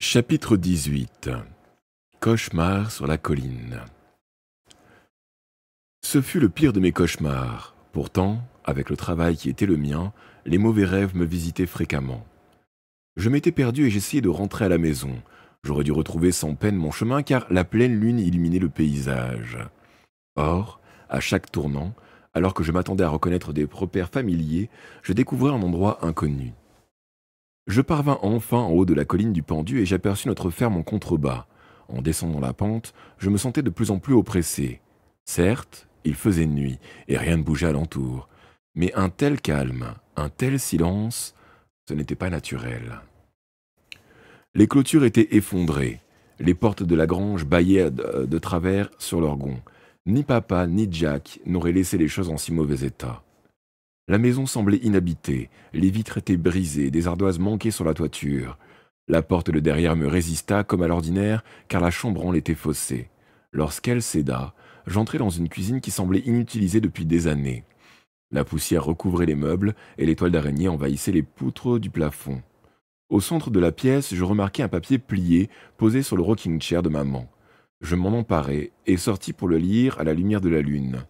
Chapitre 18. Cauchemar sur la colline. Ce fut le pire de mes cauchemars. Pourtant, avec le travail qui était le mien, les mauvais rêves me visitaient fréquemment. Je m'étais perdu et j'essayais de rentrer à la maison. J'aurais dû retrouver sans peine mon chemin car la pleine lune illuminait le paysage. Or, à chaque tournant, alors que je m'attendais à reconnaître des repères familiers, je découvrais un endroit inconnu. Je parvins enfin en haut de la colline du Pendu et j'aperçus notre ferme en contrebas. En descendant la pente, je me sentais de plus en plus oppressé. Certes, il faisait nuit et rien ne bougeait alentour. Mais un tel calme, un tel silence, ce n'était pas naturel. Les clôtures étaient effondrées. Les portes de la grange bâillaient de travers sur leurs gonds. Ni papa ni Jack n'auraient laissé les choses en si mauvais état. La maison semblait inhabitée, les vitres étaient brisées, des ardoises manquaient sur la toiture. La porte de derrière me résista comme à l'ordinaire, car la chambranle était faussée. Lorsqu'elle céda, j'entrai dans une cuisine qui semblait inutilisée depuis des années. La poussière recouvrait les meubles et les toiles d'araignée envahissaient les poutres du plafond. Au centre de la pièce, je remarquai un papier plié posé sur le rocking chair de maman. Je m'en emparai et sortis pour le lire à la lumière de la lune.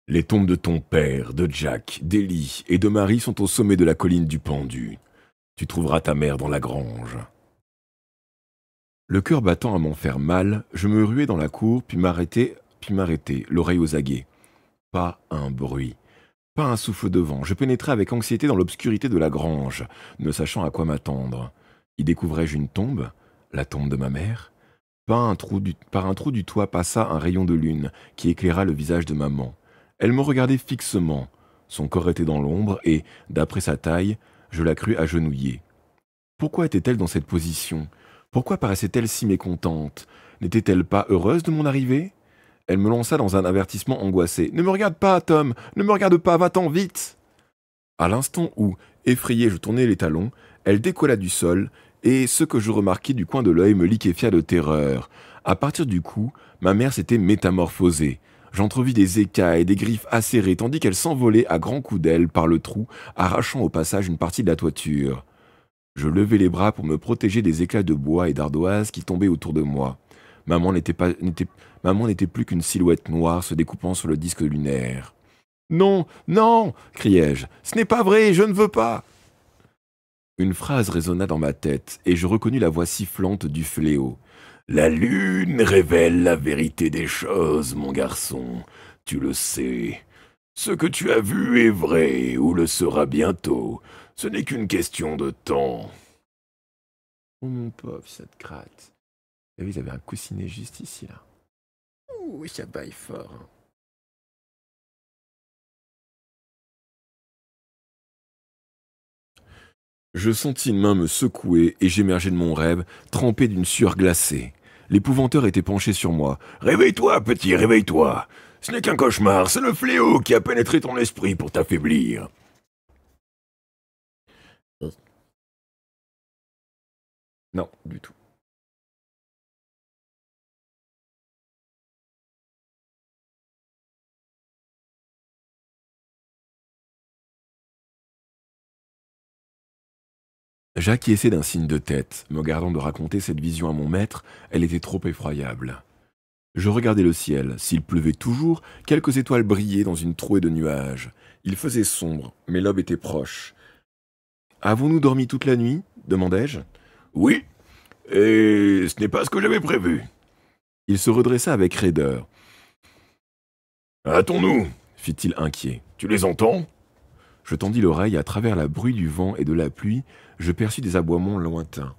Les tombes de ton père, de Jack, d'Ellie et de Marie sont au sommet de la colline du Pendu. Tu trouveras ta mère dans la grange. Le cœur battant à m'en faire mal, je me ruai dans la cour, puis m'arrêtai, l'oreille aux aguets. Pas un bruit, pas un souffle de vent. Je pénétrai avec anxiété dans l'obscurité de la grange, ne sachant à quoi m'attendre. Y découvrais-je une tombe, la tombe de ma mère? Par un trou du toit passa un rayon de lune qui éclaira le visage de maman. Elle me regardait fixement. Son corps était dans l'ombre et, d'après sa taille, je la crus agenouillée. Pourquoi était-elle dans cette position? Pourquoi paraissait-elle si mécontente? N'était-elle pas heureuse de mon arrivée? Elle me lança dans un avertissement angoissé. « Ne me regarde pas, Tom! Ne me regarde pas! Va-t'en, vite !» À l'instant où, effrayé, je tournai les talons, elle décolla du sol, et ce que je remarquai du coin de l'œil me liquéfia de terreur. À partir du cou, ma mère s'était métamorphosée. J'entrevis des écailles et des griffes acérées, tandis qu'elle s'envolait à grands coups d'aile par le trou, arrachant au passage une partie de la toiture. Je levai les bras pour me protéger des éclats de bois et d'ardoises qui tombaient autour de moi. Maman n'était plus qu'une silhouette noire se découpant sur le disque lunaire. « Non, non !» criai-je. « Ce n'est pas vrai, je ne veux pas !» Une phrase résonna dans ma tête, et je reconnus la voix sifflante du fléau. « La lune révèle la vérité des choses, mon garçon. Tu le sais. Ce que tu as vu est vrai, ou le sera bientôt. Ce n'est qu'une question de temps. » Oh mon pauvre, ça te gratte. Ah oui, ils avaient un coussinet juste ici, là. Ouh, ça baille fort. Hein. Je sentis une main me secouer et j'émergeai de mon rêve, trempé d'une sueur glacée. L'épouvanteur était penché sur moi. « Réveille-toi, petit, réveille-toi. Ce n'est qu'un cauchemar, c'est le fléau qui a pénétré ton esprit pour t'affaiblir. » Non, du tout. J'acquiesçai d'un signe de tête, me gardant de raconter cette vision à mon maître, elle était trop effroyable. Je regardai le ciel. S'il pleuvait toujours, quelques étoiles brillaient dans une trouée de nuages. Il faisait sombre, mais l'aube était proche. « Avons-nous dormi toute la nuit ?» demandai-je. « Oui, et ce n'est pas ce que j'avais prévu. » Il se redressa avec raideur. « Hâtons-nous, fit-il inquiet. Tu les entends ?» Je tendis l'oreille à travers la bruit du vent et de la pluie, je perçus des aboiements lointains.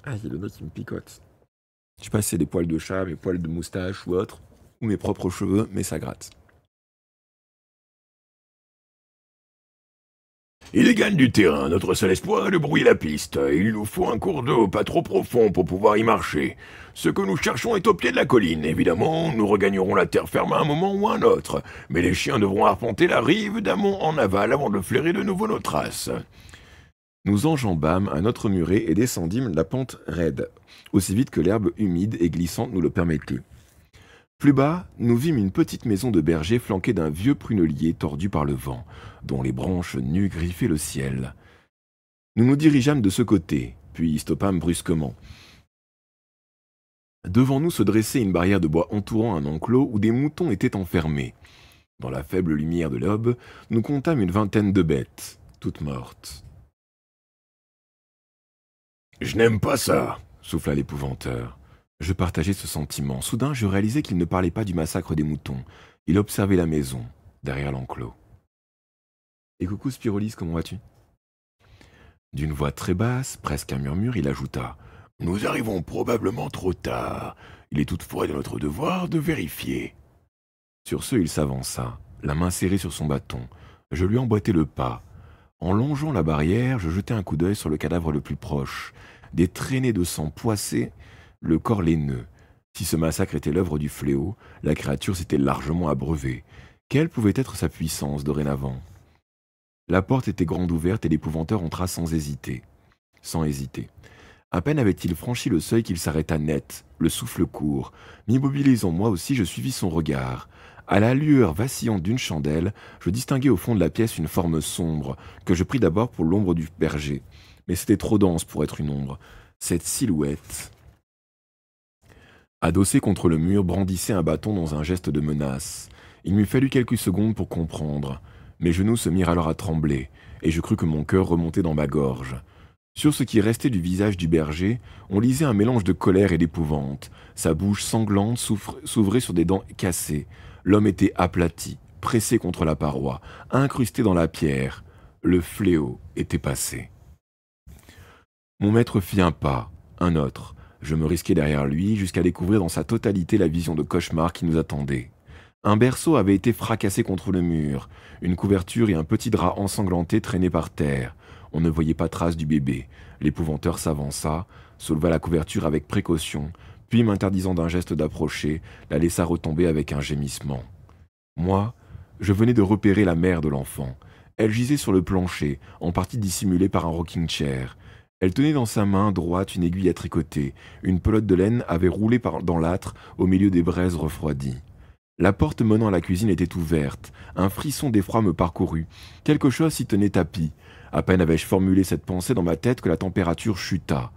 Ah, il y a le nez qui me picote. Je sais pas si c'est des poils de chat, mes poils de moustache ou autre, ou mes propres cheveux, mais ça gratte. Il gagne du terrain, notre seul espoir est de brouiller la piste. Il nous faut un cours d'eau pas trop profond pour pouvoir y marcher. Ce que nous cherchons est au pied de la colline. Évidemment, nous regagnerons la terre ferme à un moment ou à un autre, mais les chiens devront arpenter la rive d'amont en aval avant de flairer de nouveau nos traces. Nous enjambâmes un autre muret et descendîmes la pente raide, aussi vite que l'herbe humide et glissante nous le permettait. Plus bas, nous vîmes une petite maison de berger flanquée d'un vieux prunelier tordu par le vent, dont les branches nues griffaient le ciel. Nous nous dirigeâmes de ce côté, puis stoppâmes brusquement. Devant nous se dressait une barrière de bois entourant un enclos où des moutons étaient enfermés. Dans la faible lumière de l'aube, nous comptâmes une vingtaine de bêtes, toutes mortes. « Je n'aime pas ça !» souffla l'épouvanteur. Je partageais ce sentiment. Soudain, je réalisais qu'il ne parlait pas du massacre des moutons. Il observait la maison, derrière l'enclos. « Et coucou Spirolis, comment vas-tu » D'une voix très basse, presque un murmure, il ajouta « Nous arrivons probablement trop tard. Il est toutefois de notre devoir de vérifier. » Sur ce, il s'avança, la main serrée sur son bâton. Je lui emboîtai le pas. En longeant la barrière, je jetai un coup d'œil sur le cadavre le plus proche. Des traînées de sang poissaient le corps laineux. Si ce massacre était l'œuvre du fléau, la créature s'était largement abreuvée. Quelle pouvait être sa puissance dorénavant? La porte était grande ouverte et l'épouvanteur entra sans hésiter. À peine avait-il franchi le seuil qu'il s'arrêta net, le souffle court. M'immobilisant moi aussi, je suivis son regard. À la lueur vacillante d'une chandelle, je distinguai au fond de la pièce une forme sombre, que je pris d'abord pour l'ombre du berger. Mais c'était trop dense pour être une ombre. Cette silhouette, adossée contre le mur, brandissait un bâton dans un geste de menace. Il m'eût fallu quelques secondes pour comprendre. Mes genoux se mirent alors à trembler, et je crus que mon cœur remontait dans ma gorge. Sur ce qui restait du visage du berger, on lisait un mélange de colère et d'épouvante. Sa bouche sanglante s'ouvrait sur des dents cassées. L'homme était aplati, pressé contre la paroi, incrusté dans la pierre. Le fléau était passé. Mon maître fit un pas, un autre. Je me risquai derrière lui jusqu'à découvrir dans sa totalité la vision de cauchemar qui nous attendait. Un berceau avait été fracassé contre le mur. Une couverture et un petit drap ensanglanté traînaient par terre. On ne voyait pas trace du bébé. L'épouvanteur s'avança, souleva la couverture avec précaution, puis m'interdisant d'un geste d'approcher, la laissa retomber avec un gémissement. Moi, je venais de repérer la mère de l'enfant. Elle gisait sur le plancher, en partie dissimulée par un rocking-chair. Elle tenait dans sa main droite une aiguille à tricoter. Une pelote de laine avait roulé dans l'âtre au milieu des braises refroidies. La porte menant à la cuisine était ouverte. Un frisson d'effroi me parcourut. Quelque chose s'y tenait tapi. À peine avais-je formulé cette pensée dans ma tête que la température chuta.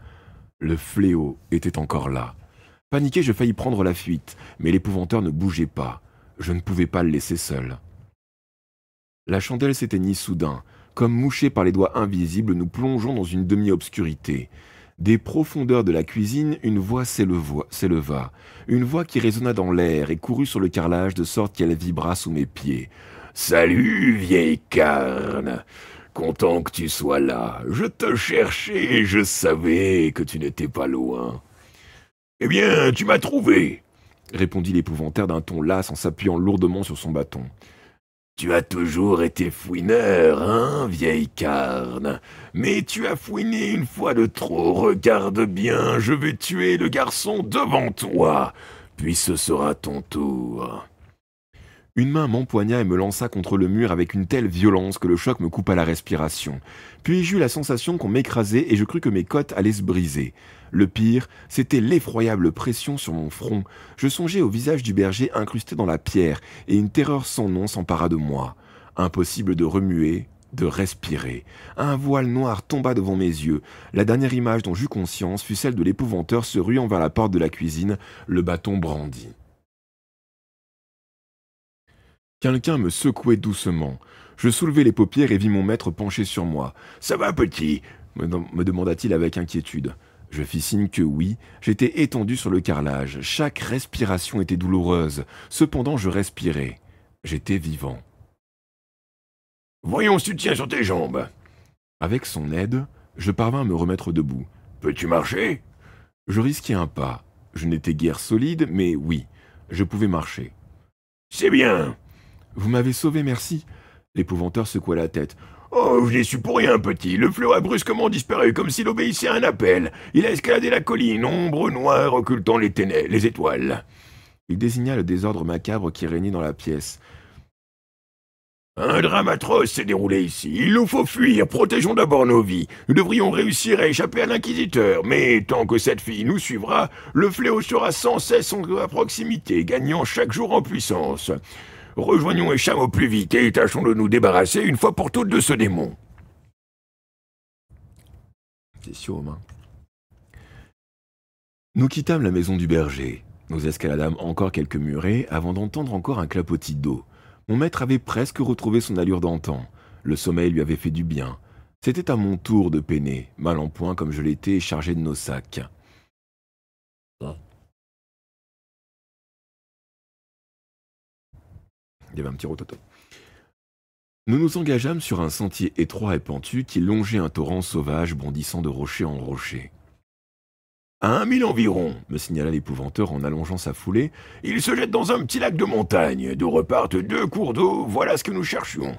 Le fléau était encore là. Paniqué, je faillis prendre la fuite, mais l'épouvanteur ne bougeait pas. Je ne pouvais pas le laisser seul. La chandelle s'éteignit soudain. Comme mouchés par les doigts invisibles, nous plongeons dans une demi-obscurité. Des profondeurs de la cuisine, une voix s'éleva. Une voix qui résonna dans l'air et courut sur le carrelage de sorte qu'elle vibra sous mes pieds. « Salut, vieille carne! Content que tu sois là. Je te cherchais et je savais que tu n'étais pas loin. »« Eh bien, tu m'as trouvé !» répondit l'épouvantaire d'un ton las en s'appuyant lourdement sur son bâton. « Tu as toujours été fouineur, hein, vieille carne? Mais tu as fouiné une fois de trop. Regarde bien, je vais tuer le garçon devant toi, puis ce sera ton tour. » Une main m'empoigna et me lança contre le mur avec une telle violence que le choc me coupa la respiration. Puis j'eus la sensation qu'on m'écrasait et je crus que mes côtes allaient se briser. Le pire, c'était l'effroyable pression sur mon front. Je songeais au visage du berger incrusté dans la pierre et une terreur sans nom s'empara de moi. Impossible de remuer, de respirer. Un voile noir tomba devant mes yeux. La dernière image dont j'eus conscience fut celle de l'épouvanteur se ruant vers la porte de la cuisine, le bâton brandi. Quelqu'un me secouait doucement. Je soulevai les paupières et vis mon maître penché sur moi. « Ça va, petit ?» me demanda-t-il avec inquiétude. Je fis signe que oui. J'étais étendu sur le carrelage. Chaque respiration était douloureuse. Cependant, je respirais. J'étais vivant. « Voyons si tu tiens sur tes jambes. » Avec son aide, je parvins à me remettre debout. « Peux-tu marcher ?» Je risquai un pas. Je n'étais guère solide, mais oui, je pouvais marcher. « C'est bien !»« Vous m'avez sauvé, merci. » L'épouvanteur secoua la tête. « Oh, je n'y suis pour rien, petit. Le fléau a brusquement disparu, comme s'il obéissait à un appel. Il a escaladé la colline, ombre noire occultant les étoiles. » Il désigna le désordre macabre qui régnait dans la pièce. « Un drame atroce s'est déroulé ici. Il nous faut fuir, protégeons d'abord nos vies. Nous devrions réussir à échapper à l'inquisiteur, mais tant que cette fille nous suivra, le fléau sera sans cesse à proximité, gagnant chaque jour en puissance. Rejoignons Esham au plus vite et tâchons de nous débarrasser une fois pour toutes de ce démon. C'est sûr, hein. Nous quittâmes la maison du berger. Nous escaladâmes encore quelques murets avant d'entendre encore un clapotis d'eau. Mon maître avait presque retrouvé son allure d'antan. Le sommeil lui avait fait du bien. C'était à mon tour de peiner, mal en point comme je l'étais, chargé de nos sacs. Il y avait un petit rototo. Nous nous engageâmes sur un sentier étroit et pentu qui longeait un torrent sauvage bondissant de rocher en rocher. À 1 000 environ, Me signala l'épouvanteur en allongeant sa foulée. il se jette dans un petit lac de montagne, d'où repartent 2 cours d'eau, voilà ce que nous cherchions.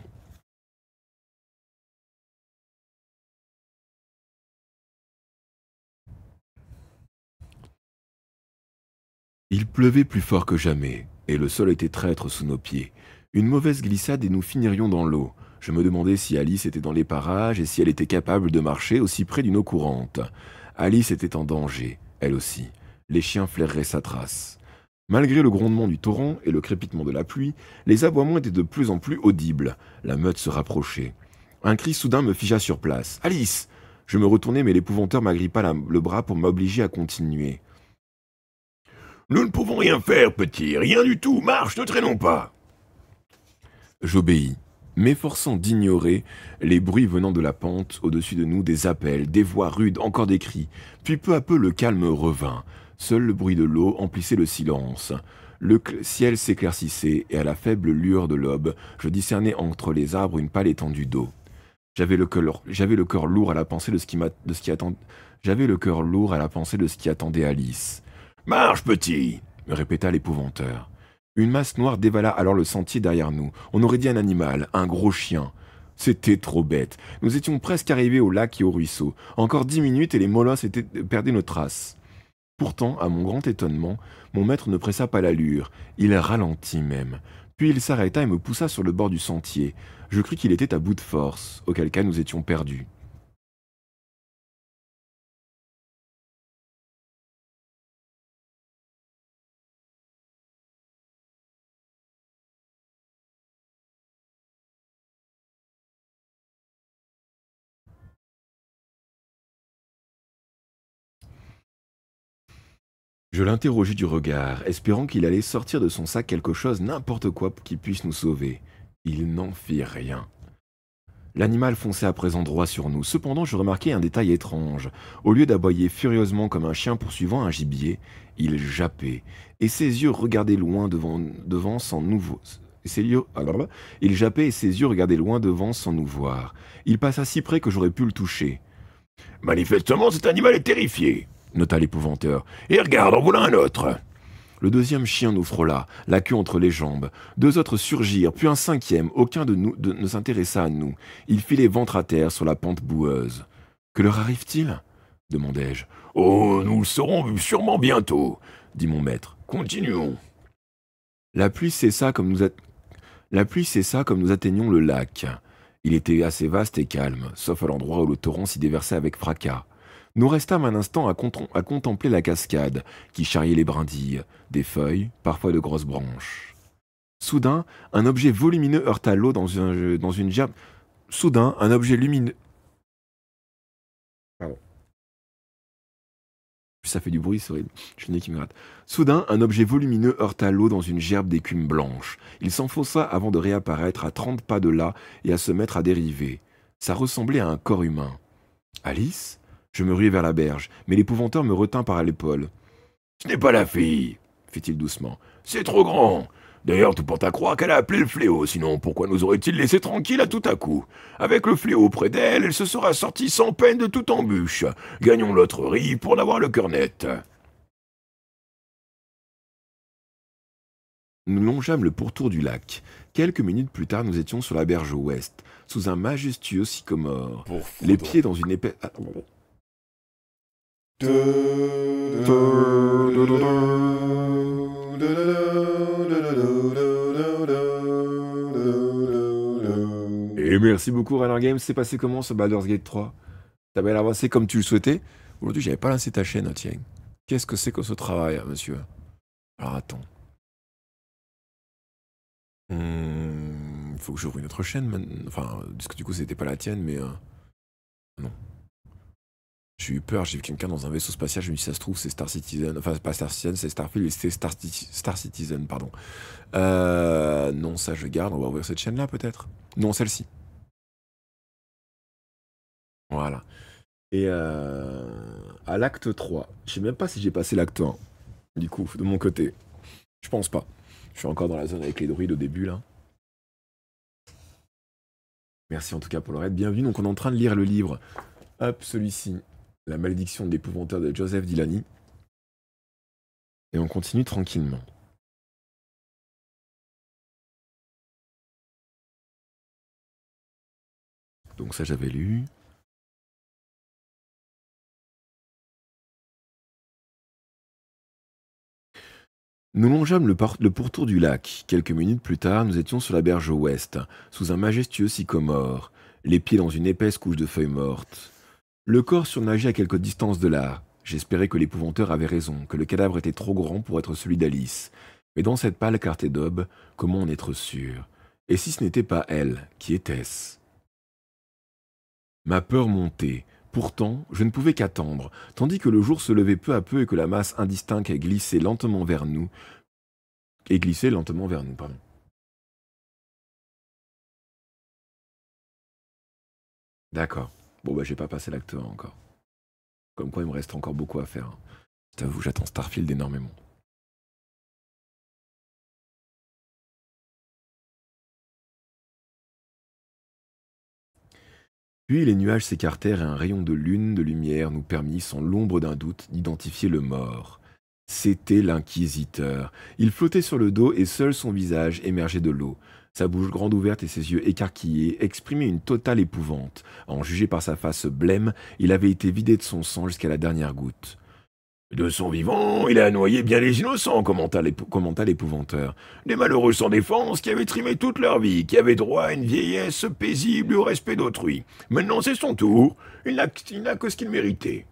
Il pleuvait plus fort que jamais, et le sol était traître sous nos pieds. Une mauvaise glissade et nous finirions dans l'eau. Je me demandais si Alice était dans les parages et si elle était capable de marcher aussi près d'une eau courante. Alice était en danger, elle aussi. Les chiens flaireraient sa trace. Malgré le grondement du torrent et le crépitement de la pluie, les aboiements étaient de plus en plus audibles. La meute se rapprochait. Un cri soudain me figea sur place. « Alice !» Je me retournai, mais l'épouvanteur m'agrippa le bras pour m'obliger à continuer. « Nous ne pouvons rien faire, petit, rien du tout, marche, ne traînons pas !» J'obéis, m'efforçant d'ignorer les bruits venant de la pente au-dessus de nous, des appels, des voix rudes, encore des cris. Puis peu à peu le calme revint. Seul le bruit de l'eau emplissait le silence. Le ciel s'éclaircissait et à la faible lueur de l'aube, je discernais entre les arbres une pâle étendue d'eau. J'avais le cœur lourd à la pensée de ce qui attendait Alice. « Marche, petit !» me répéta l'épouvanteur. Une masse noire dévala alors le sentier derrière nous. On aurait dit un animal, un gros chien. C'était trop bête. Nous étions presque arrivés au lac et au ruisseau. Encore 10 minutes et les molosses perdaient nos traces. Pourtant, à mon grand étonnement, mon maître ne pressa pas l'allure. Il ralentit même. Puis il s'arrêta et me poussa sur le bord du sentier. Je crus qu'il était à bout de force, auquel cas nous étions perdus. Je l'interrogeai du regard, espérant qu'il allait sortir de son sac quelque chose, n'importe quoi qui puisse nous sauver. Il n'en fit rien. L'animal fonçait à présent droit sur nous. Cependant, je remarquai un détail étrange. Au lieu d'aboyer furieusement comme un chien poursuivant un gibier, il jappait, et ses yeux regardaient loin devant sans nous voir. Il jappait et ses yeux regardaient loin devant sans nous voir. Il passa si près que j'aurais pu le toucher. « Manifestement, cet animal est terrifié !» nota l'épouvanteur. « Et regarde, en voilà un autre !» Le deuxième chien nous frôla, la queue entre les jambes. 2 autres surgirent, puis un 5e. Aucun de nous ne s'intéressa à nous. Il filait ventre à terre sur la pente boueuse. « Que leur arrive-t-il » demandai-je. « Oh, nous le saurons sûrement bientôt !» dit mon maître. « Continuons. » La pluie cessa comme nous atteignions le lac. Il était assez vaste et calme, sauf à l'endroit où le torrent s'y déversait avec fracas. Nous restâmes un instant à contempler la cascade, qui charriait les brindilles, des feuilles, parfois de grosses branches. Soudain, un objet volumineux heurta l'eau dans une gerbe. Soudain, un objet lumineux. Pardon. Ça fait du bruit, c'est horrible. Je suis né qui me rate. Soudain, un objet volumineux heurta l'eau dans une gerbe d'écume blanche. Il s'enfonça avant de réapparaître à 30 pas de là et à se mettre à dériver. Ça ressemblait à un corps humain. Alice ? Je me ruai vers la berge, mais l'épouvanteur me retint par l'épaule. « Ce n'est pas la fille, fit-il doucement. C'est trop grand. D'ailleurs, tout porte à croire qu'elle a appelé le fléau, sinon pourquoi nous aurait-il laissé tranquille à tout à coup? Avec le fléau près d'elle, elle se sera sortie sans peine de toute embûche. Gagnons l'autre rive pour n'avoir le cœur net. » Nous longeâmes le pourtour du lac. Quelques minutes plus tard, nous étions sur la berge ouest, sous un majestueux sycomore, les pieds dans une épaisse... Et merci beaucoup, Runner Games. C'est passé comment ce Baldur's Gate 3? T'as bien avancé comme tu le souhaitais? Aujourd'hui, j'avais pas lancé ta chaîne, tiens. Qu'est-ce que c'est que ce travail, monsieur? Alors attends. Il faut que j'ouvre une autre chaîne maintenant. Enfin, parce que du coup, c'était pas la tienne, mais. Non. J'ai eu peur, j'ai vu quelqu'un dans un vaisseau spatial, je me suis dit, ça se trouve, c'est Star Citizen. Enfin, c'est pas Star Citizen, c'est Starfield, et c'est Star Citizen, pardon. Non, ça je garde, on va ouvrir cette chaîne-là peut-être. Non, celle-ci. Voilà. Et à l'acte 3, je sais même pas si j'ai passé l'acte 1, du coup, de mon côté. Je pense pas. Je suis encore dans la zone avec les druides au début, là. Merci en tout cas pour le raid. Bienvenue, donc on est en train de lire le livre. Hop, celui-ci. La malédiction de l'épouvanteur de Joseph Dillany. Et on continue tranquillement. Donc ça j'avais lu. Nous longeâmes le pourtour du lac. Quelques minutes plus tard, nous étions sur la berge ouest, sous un majestueux sycomore, les pieds dans une épaisse couche de feuilles mortes. Le corps surnageait à quelque distance de là. J'espérais que l'épouvanteur avait raison, que le cadavre était trop grand pour être celui d'Alice. Mais dans cette pâle clarté d'aube, comment en être sûr? Et si ce n'était pas elle, qui était-ce? Ma peur montait. Pourtant, je ne pouvais qu'attendre, tandis que le jour se levait peu à peu et que la masse indistincte glissait lentement vers nous. Pardon. D'accord. Bon bah j'ai pas passé l'acte 1 encore. Comme quoi il me reste encore beaucoup à faire. Je t'avoue, j'attends Starfield énormément. Puis les nuages s'écartèrent et un rayon de lune de lumière nous permit, sans l'ombre d'un doute, d'identifier le mort. C'était l'inquisiteur. Il flottait sur le dos et seul son visage émergeait de l'eau. Sa bouche grande ouverte et ses yeux écarquillés exprimaient une totale épouvante. À en juger par sa face blême, il avait été vidé de son sang jusqu'à la dernière goutte. De son vivant, il a noyé bien les innocents, commenta l'épouvanteur. Des malheureux sans défense qui avaient trimé toute leur vie, qui avaient droit à une vieillesse paisible et au respect d'autrui. Maintenant c'est son tour, il n'a que ce qu'il méritait.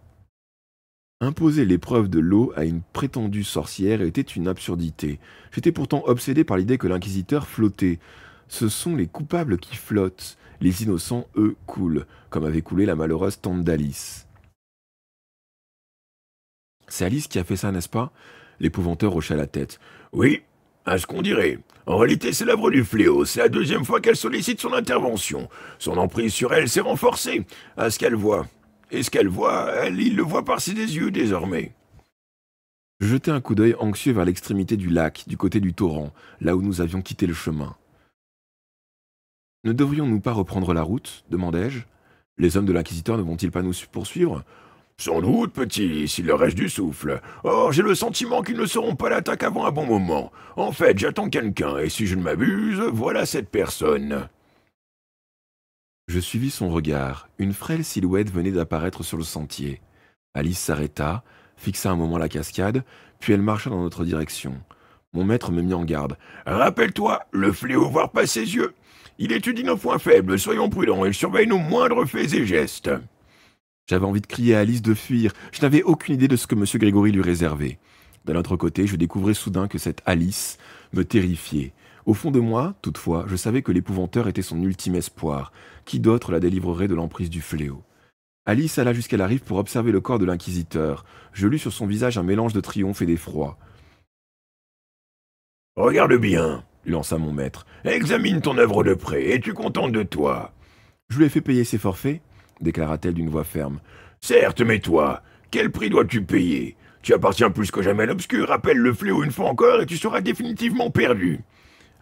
Imposer l'épreuve de l'eau à une prétendue sorcière était une absurdité. J'étais pourtant obsédé par l'idée que l'inquisiteur flottait. Ce sont les coupables qui flottent. Les innocents, eux, coulent, comme avait coulé la malheureuse tante d'Alice. C'est Alice qui a fait ça, n'est-ce pas? L'épouvanteur hocha la tête. Oui, à ce qu'on dirait. En réalité, c'est l'œuvre du fléau. C'est la deuxième fois qu'elle sollicite son intervention. Son emprise sur elle s'est renforcée. À ce qu'elle voit. Et ce qu'elle voit, il le voit par ses yeux désormais. Je jetai un coup d'œil anxieux vers l'extrémité du lac, du côté du torrent, là où nous avions quitté le chemin. Ne devrions-nous pas reprendre la route? Demandai-je. Les hommes de l'inquisiteur ne vont-ils pas nous poursuivre? Sans doute, petit, s'il leur reste du souffle. Or, j'ai le sentiment qu'ils ne seront pas à l'attaque avant un bon moment. En fait, j'attends quelqu'un, et si je ne m'abuse, voilà cette personne. Je suivis son regard. Une frêle silhouette venait d'apparaître sur le sentier. Alice s'arrêta, fixa un moment la cascade, puis elle marcha dans notre direction. Mon maître me mit en garde. « Rappelle-toi, le fléau voit pas ses yeux. Il étudie nos points faibles, soyons prudents, il surveille nos moindres faits et gestes. » J'avais envie de crier à Alice de fuir. Je n'avais aucune idée de ce que M. Grégory lui réservait. D'un autre côté, je découvrais soudain que cette Alice me terrifiait. Au fond de moi, toutefois, je savais que l'épouvanteur était son ultime espoir. Qui d'autre la délivrerait de l'emprise du fléau? Alice alla jusqu'à la rive pour observer le corps de l'inquisiteur. Je lus sur son visage un mélange de triomphe et d'effroi. « Regarde bien, » lança mon maître. « Examine ton œuvre de près. Es-tu contente de toi ?»« Je lui ai fait payer ses forfaits ?» déclara-t-elle d'une voix ferme. « Certes, mais toi, quel prix dois-tu payer? Tu appartiens plus que jamais à l'obscur. Rappelle le fléau une fois encore et tu seras définitivement perdu. »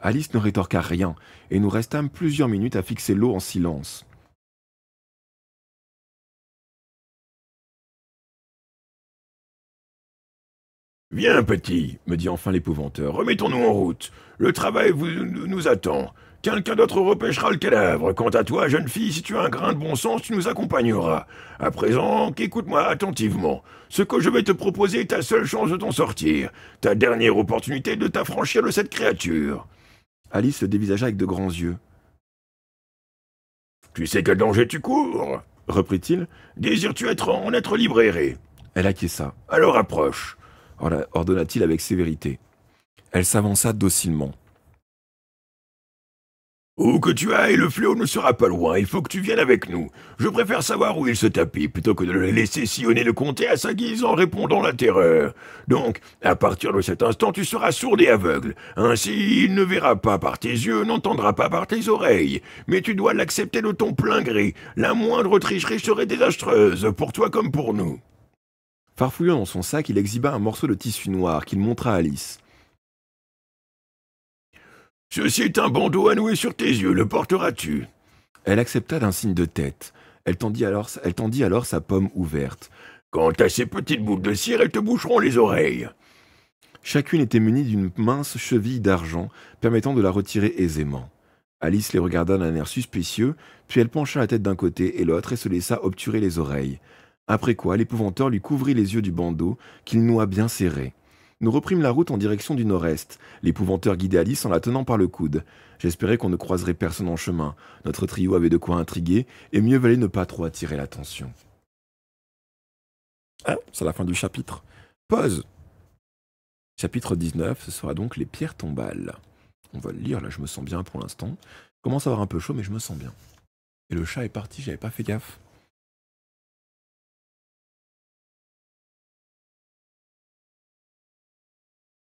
Alice ne rétorqua rien, et nous restâmes plusieurs minutes à fixer l'eau en silence. « Viens, petit, » me dit enfin l'épouvanteur, « remettons-nous en route. Le travail nous attend. Quelqu'un d'autre repêchera le cadavre. Quant à toi, jeune fille, si tu as un grain de bon sens, tu nous accompagneras. À présent, écoute-moi attentivement. Ce que je vais te proposer est ta seule chance de t'en sortir. Ta dernière opportunité de t'affranchir de cette créature. » Alice le dévisagea avec de grands yeux. Tu sais quel danger tu cours, reprit-il. Désires-tu en être libéré? Elle acquiesça. Alors approche, ordonna-t-il avec sévérité. Elle s'avança docilement. Où que tu ailles, le fléau ne sera pas loin, il faut que tu viennes avec nous. Je préfère savoir où il se tapit, plutôt que de le laisser sillonner le comté à sa guise en répondant la terreur. Donc, à partir de cet instant, tu seras sourde et aveugle. Ainsi, il ne verra pas par tes yeux, n'entendra pas par tes oreilles. Mais tu dois l'accepter de ton plein gré. La moindre tricherie serait désastreuse, pour toi comme pour nous. Farfouillant dans son sac, il exhiba un morceau de tissu noir qu'il montra à Alice. Ceci est un bandeau à nouer sur tes yeux, le porteras-tu? Elle accepta d'un signe de tête. Elle tendit alors sa pomme ouverte. Quant à ces petites boules de cire, elles te boucheront les oreilles. Chacune était munie d'une mince cheville d'argent, permettant de la retirer aisément. Alice les regarda d'un air suspicieux, puis elle pencha la tête d'un côté et l'autre et se laissa obturer les oreilles. Après quoi, l'épouvanteur lui couvrit les yeux du bandeau, qu'il noua bien serré. Nous reprîmes la route en direction du nord-est. L'épouvanteur guidait Alice en la tenant par le coude. J'espérais qu'on ne croiserait personne en chemin. Notre trio avait de quoi intriguer, et mieux valait ne pas trop attirer l'attention. Ah, c'est la fin du chapitre. Pause. Chapitre 19, ce sera donc les pierres tombales. On va le lire, là je me sens bien pour l'instant. Je commence à avoir un peu chaud, mais je me sens bien. Et le chat est parti, j'avais pas fait gaffe.